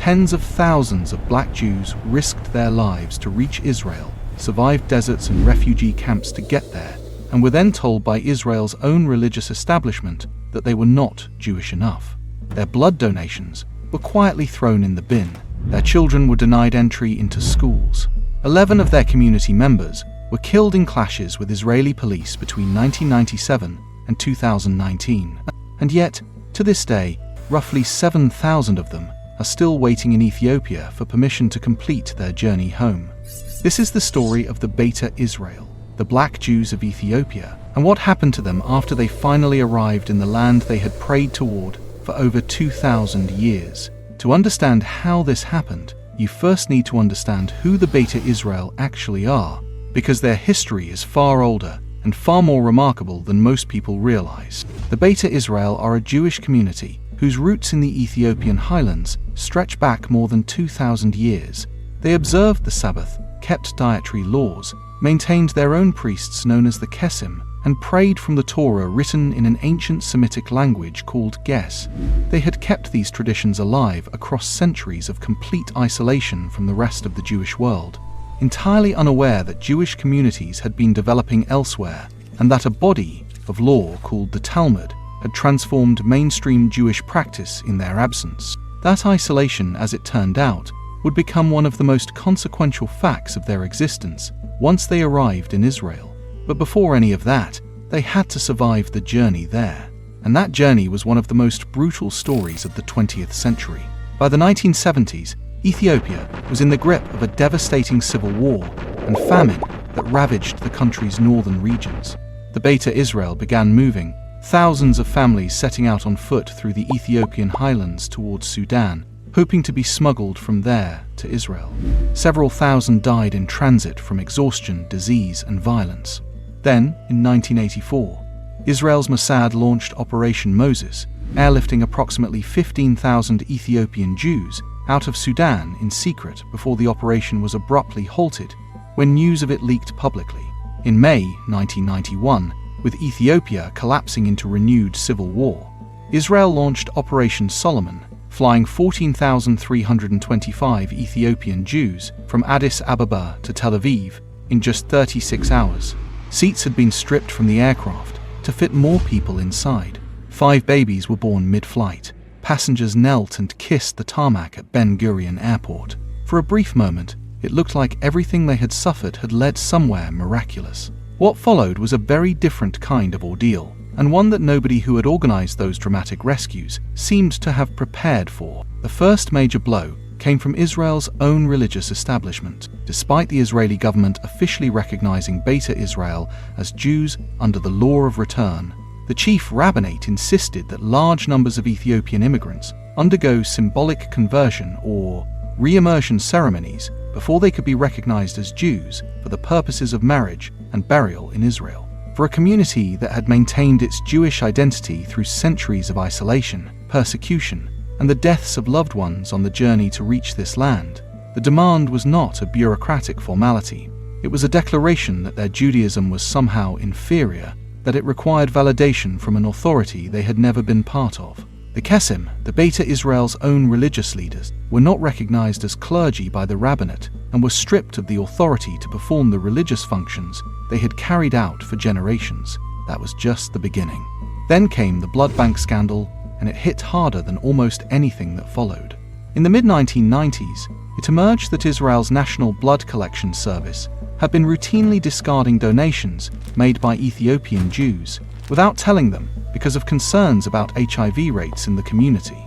Tens of thousands of black Jews risked their lives to reach Israel, survived deserts and refugee camps to get there, and were then told by Israel's own religious establishment that they were not Jewish enough. Their blood donations were quietly thrown in the bin. Their children were denied entry into schools. 11 of their community members were killed in clashes with Israeli police between 1997 and 2019. And yet, to this day, roughly 7,000 of them are still waiting in Ethiopia for permission to complete their journey home. This is the story of the Beta Israel, the black Jews of Ethiopia, and what happened to them after they finally arrived in the land they had prayed toward for over 2,000 years. To understand how this happened, you first need to understand who the Beta Israel actually are, because their history is far older and far more remarkable than most people realize. The Beta Israel are a Jewish community whose roots in the Ethiopian highlands stretch back more than 2,000 years. They observed the Sabbath, kept dietary laws, maintained their own priests known as the Kesim, and prayed from the Torah written in an ancient Semitic language called Ges. They had kept these traditions alive across centuries of complete isolation from the rest of the Jewish world, entirely unaware that Jewish communities had been developing elsewhere and that a body of law called the Talmud had transformed mainstream Jewish practice in their absence. That isolation, as it turned out, would become one of the most consequential facts of their existence once they arrived in Israel. But before any of that, they had to survive the journey there. And that journey was one of the most brutal stories of the 20th century. By the 1970s, Ethiopia was in the grip of a devastating civil war and famine that ravaged the country's northern regions. The Beta Israel began moving, thousands of families setting out on foot through the Ethiopian highlands towards Sudan, hoping to be smuggled from there to Israel. Several thousand died in transit from exhaustion, disease, and violence. Then, in 1984, Israel's Mossad launched Operation Moses, airlifting approximately 15,000 Ethiopian Jews out of Sudan in secret before the operation was abruptly halted when news of it leaked publicly. In May 1991, with Ethiopia collapsing into renewed civil war, Israel launched Operation Solomon, flying 14,325 Ethiopian Jews from Addis Ababa to Tel Aviv in just 36 hours. Seats had been stripped from the aircraft to fit more people inside. 5 babies were born mid-flight. Passengers knelt and kissed the tarmac at Ben Gurion Airport. For a brief moment, it looked like everything they had suffered had led somewhere miraculous. What followed was a very different kind of ordeal, and one that nobody who had organized those dramatic rescues seemed to have prepared for. The first major blow came from Israel's own religious establishment. Despite the Israeli government officially recognizing Beta Israel as Jews under the law of return, the chief rabbinate insisted that large numbers of Ethiopian immigrants undergo symbolic conversion or re-immersion ceremonies before they could be recognized as Jews for the purposes of marriage and burial in Israel. For a community that had maintained its Jewish identity through centuries of isolation, persecution, and the deaths of loved ones on the journey to reach this land, the demand was not a bureaucratic formality. It was a declaration that their Judaism was somehow inferior, that it required validation from an authority they had never been part of. The Kesim, the Beta Israel's own religious leaders, were not recognized as clergy by the rabbinate and were stripped of the authority to perform the religious functions they had carried out for generations. That was just the beginning. Then came the blood bank scandal, and it hit harder than almost anything that followed. In the mid-1990s, it emerged that Israel's National Blood Collection Service had been routinely discarding donations made by Ethiopian Jews without telling them because of concerns about HIV rates in the community.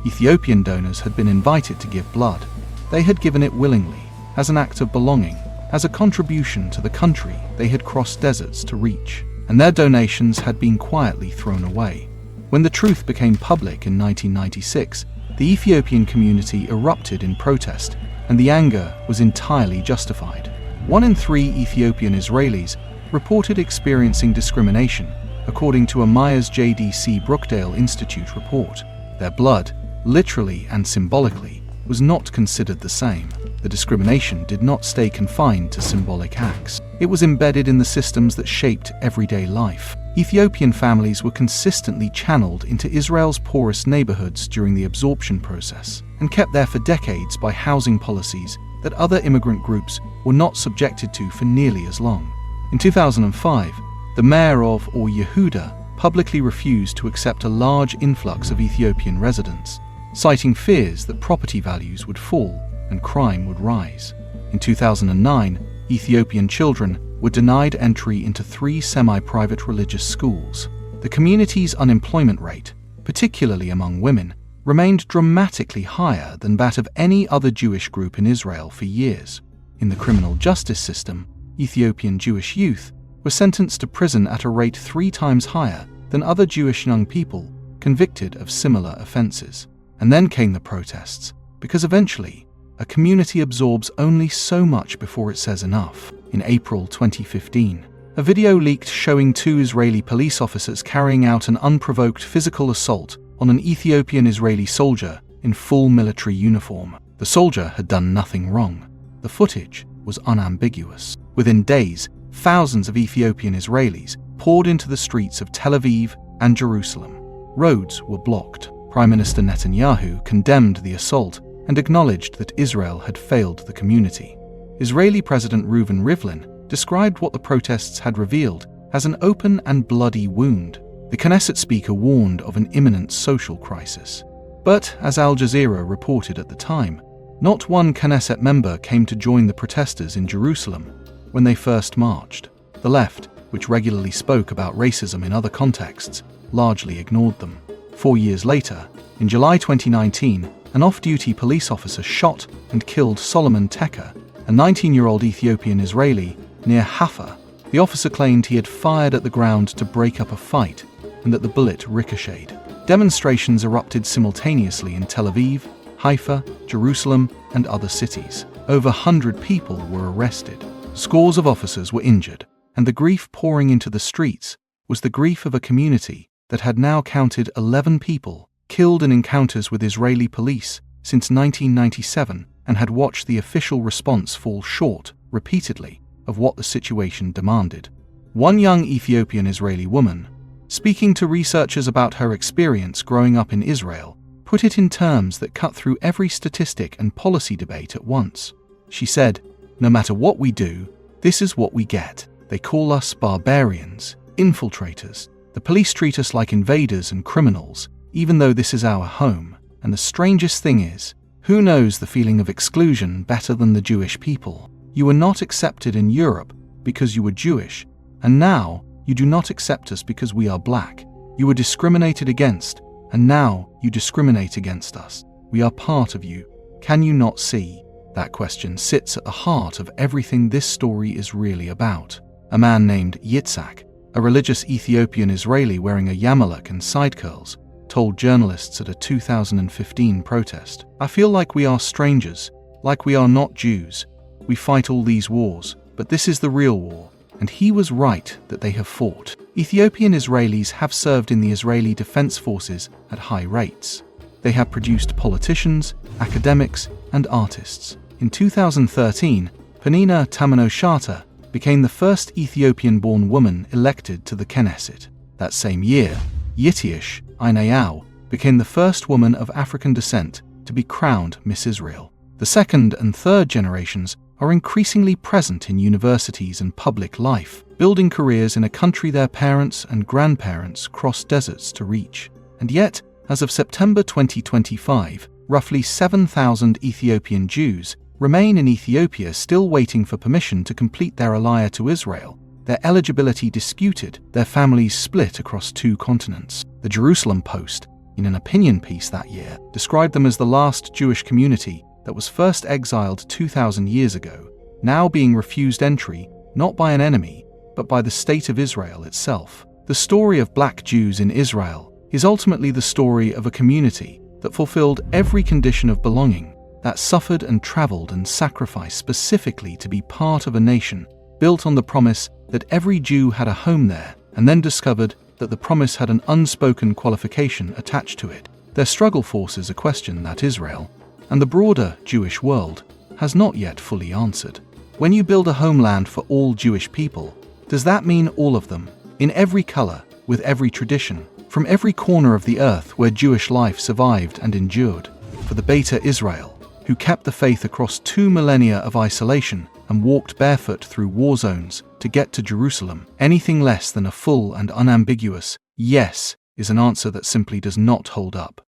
Ethiopian donors had been invited to give blood. They had given it willingly, as an act of belonging, as a contribution to the country they had crossed deserts to reach, and their donations had been quietly thrown away. When the truth became public in 1996, the Ethiopian community erupted in protest, and the anger was entirely justified. 1 in 3 Ethiopian Israelis reported experiencing discrimination, according to a Myers JDC Brookdale Institute report. Their blood, literally and symbolically, was not considered the same. The discrimination did not stay confined to symbolic acts. It was embedded in the systems that shaped everyday life. Ethiopian families were consistently channeled into Israel's poorest neighborhoods during the absorption process. and kept there for decades by housing policies that other immigrant groups were not subjected to for nearly as long. In 2005, the mayor of Yehuda publicly refused to accept a large influx of Ethiopian residents, citing fears that property values would fall and crime would rise. In 2009, Ethiopian children were denied entry into 3 semi-private religious schools. The community's unemployment rate, particularly among women, remained dramatically higher than that of any other Jewish group in Israel for years. In the criminal justice system, Ethiopian Jewish youth were sentenced to prison at a rate 3 times higher than other Jewish young people convicted of similar offenses. And then came the protests, because eventually, a community absorbs only so much before it says enough. In April 2015, a video leaked showing 2 Israeli police officers carrying out an unprovoked physical assault on an Ethiopian-Israeli soldier in full military uniform. The soldier had done nothing wrong. The footage was unambiguous. Within days, thousands of Ethiopian Israelis poured into the streets of Tel Aviv and Jerusalem. Roads were blocked. Prime Minister Netanyahu condemned the assault and acknowledged that Israel had failed the community. Israeli President Reuven Rivlin described what the protests had revealed as an open and bloody wound. The Knesset speaker warned of an imminent social crisis. But, as Al Jazeera reported at the time, not one Knesset member came to join the protesters in Jerusalem when they first marched. The left, which regularly spoke about racism in other contexts, largely ignored them. 4 years later, in July 2019, an off-duty police officer shot and killed Solomon Teker, a 19-year-old Ethiopian Israeli, near Haifa. The officer claimed he had fired at the ground to break up a fight and that the bullet ricocheted. Demonstrations erupted simultaneously in Tel Aviv, Haifa, Jerusalem, and other cities. Over 100 people were arrested. Scores of officers were injured, and the grief pouring into the streets was the grief of a community that had now counted 11 people killed in encounters with Israeli police since 1997 and had watched the official response fall short, repeatedly, of what the situation demanded. One young Ethiopian Israeli woman, speaking to researchers about her experience growing up in Israel, put it in terms that cut through every statistic and policy debate at once. She said, "No matter what we do, this is what we get. They call us barbarians, infiltrators. The police treat us like invaders and criminals, even though this is our home. And the strangest thing is, who knows the feeling of exclusion better than the Jewish people? You were not accepted in Europe because you were Jewish, and now you do not accept us because we are black. You were discriminated against, and now you discriminate against us. We are part of you. Can you not see?" That question sits at the heart of everything this story is really about. A man named Yitzhak, a religious Ethiopian Israeli wearing a yarmulke and side curls, told journalists at a 2015 protest, "I feel like we are strangers, like we are not Jews. We fight all these wars, but this is the real war." And he was right that they have fought. Ethiopian Israelis have served in the Israeli Defense Forces at high rates. They have produced politicians, academics, and artists. In 2013, Peninnah Tamano-Shata became the first Ethiopian-born woman elected to the Knesset. That same year, Yitiesh Aynayahu became the first woman of African descent to be crowned Miss Israel. The second and third generations are increasingly present in universities and public life, building careers in a country their parents and grandparents crossed deserts to reach. And yet, as of September 2025, roughly 7,000 Ethiopian Jews remain in Ethiopia still waiting for permission to complete their aliyah to Israel, their eligibility disputed, their families split across 2 continents. The Jerusalem Post, in an opinion piece that year, described them as the last Jewish community that was first exiled 2,000 years ago, now being refused entry not by an enemy, but by the State of Israel itself. The story of black Jews in Israel is ultimately the story of a community that fulfilled every condition of belonging, that suffered and traveled and sacrificed specifically to be part of a nation built on the promise that every Jew had a home there, and then discovered that the promise had an unspoken qualification attached to it. Their struggle forces a question that Israel, and the broader Jewish world, has not yet fully answered. When you build a homeland for all Jewish people, does that mean all of them, in every color, with every tradition, from every corner of the earth where Jewish life survived and endured? For the Beta Israel, who kept the faith across 2 millennia of isolation and walked barefoot through war zones to get to Jerusalem, anything less than a full and unambiguous yes is an answer that simply does not hold up.